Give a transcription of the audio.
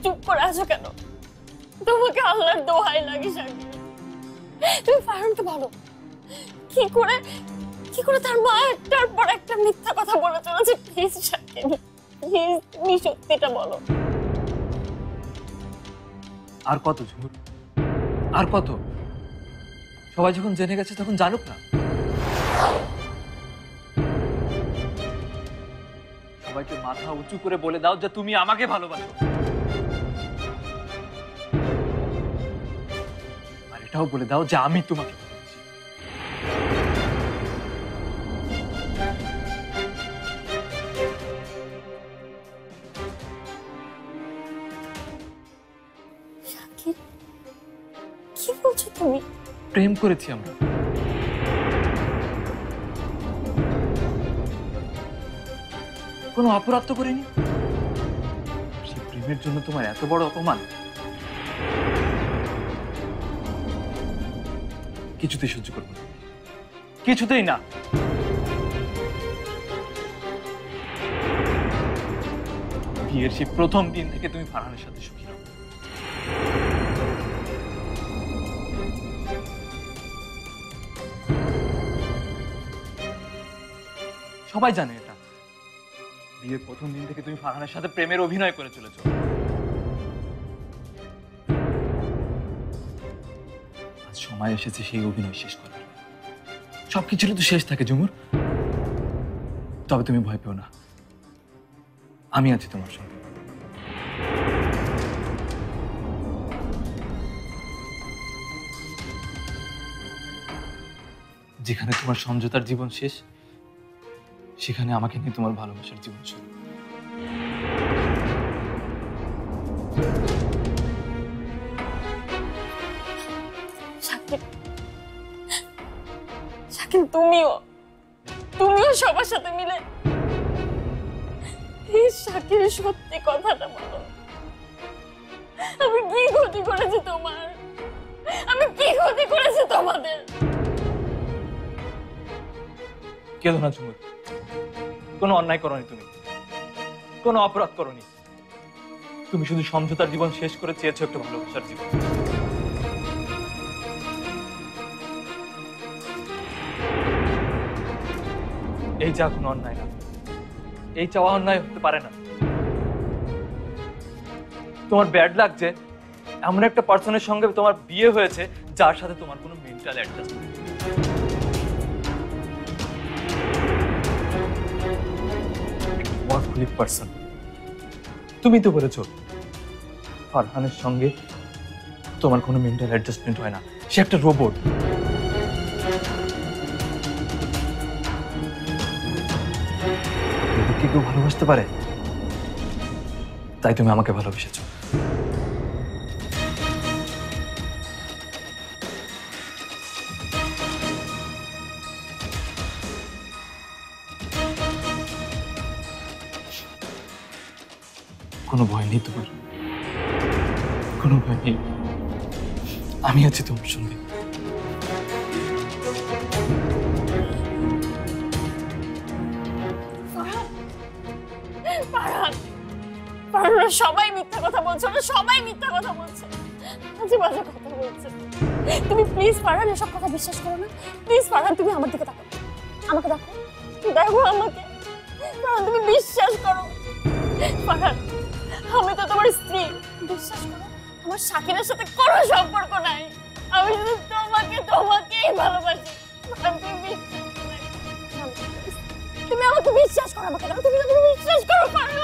চুপ করে আছো কেন? তোমাকে আল্লাহর দোহাই লাগে শাকিল, তুমি ফারহানকে বলো কি করে তার মা একটার পর একটা মিথ্যা কথা বলে চলেছে। প্লিজ শাকিল, প্লিজ তুমি সত্যিটা বলো। আর কত ঝুমুর, আর কত? সবাই যখন জেনে গেছে তখন জানুক না। সবাইকে মাথা উঁচু করে বলে দাও যে তুমি আমাকে ভালোবাসো, আর এটাও বলে দাও যে আমি তোমাকে ভালোবাসি। শাকিল, কি বলছো তুমি? প্রেম করেছি আমরা, কোনো অপরাধ তো করিনি। সেই প্রেমের জন্য তোমার এত বড় অপমান? কিছুতেই সহ্য করবো না, কিছুতেই না। বিয়ের সেই প্রথম দিন থেকে তুমি ফারহানের সাথে সুখী নও। সবাই জানে এটা। বিয়ের প্রথম দিন থেকে তুমি ফারহানের সাথে প্রেমের অভিনয় করে চলেছ। আজ সময় এসেছে সেই অভিনয় শেষ করার। সবকিছুরই তো শেষ থাকে ঝুমুর। তবে তুমি ভয় পেও না, আমি আছি তোমার সঙ্গে। যেখানে তোমার সমঝোতার জীবন শেষ, সেখানে আমাকে নিয়ে তোমার ভালোবাসার জীবন শুরু। শাকিল, শাকিল তুমিও সবার সাথে মিলে প্লিজ শাকিল সত্যি কথাটা বলো। আমি কি ক্ষতি করেছি তোমার? আমি কি ক্ষতি করেছি তোমাদের? কেঁদো না ঝুমুর, কোনো অন্যায় করনি তুমি, কোনো অপরাধ করনি। তুমি শুধু সমঝোতার জীবন শেষ করে চেয়েছো একটা ভালোবাসার জীবন। এই যা কোনো অন্যায় না, এই চাওয়া অন্যায় হতে পারে না। তোমার ব্যাড লাগছে এমন একটা পার্সনের সঙ্গে তোমার বিয়ে হয়েছে যার সাথে তোমার কোনো মেন্টাল অ্যাডজাস্টমেন্ট। পার্সন তুমি তো বলেছো ফারহানের সঙ্গে তোমার কোনো মেন্টাল অ্যাডজাস্টমেন্ট হয় না, সে একটা রোবট। কি কেউ ভালোবাসতে পারে? তাই তুমি আমাকে ভালোবেসেছো। কোনো ভয় নেই তোমার, কোনো ভয় নেই, আমি আছি তোমার সঙ্গে। সবাই মিথ্যা কথা বলছো না, সবাই মিথ্যা কথা বলছে, বাজে বাজে কথা বলছে। তুমি প্লিজ ফারহান এসব কথা বিশ্বাস করো না। প্লিজ ফারহান তুমি আমার দিকে তাকাও, আমাকে দেখো, দেখো আমাকে। ফারহান তুমি বিশ্বাস করো। ফারহান আমি তো তোমার স্ত্রী, বিশ্বাস করো আমার শাকিলের সাথে কোনো সম্পর্ক নাই। আমি শুধু তোমাকেই ভালোবাসি। তুমি আমাকে বিশ্বাস করো, আমাকে তুমি বিশ্বাস করো ফারহান।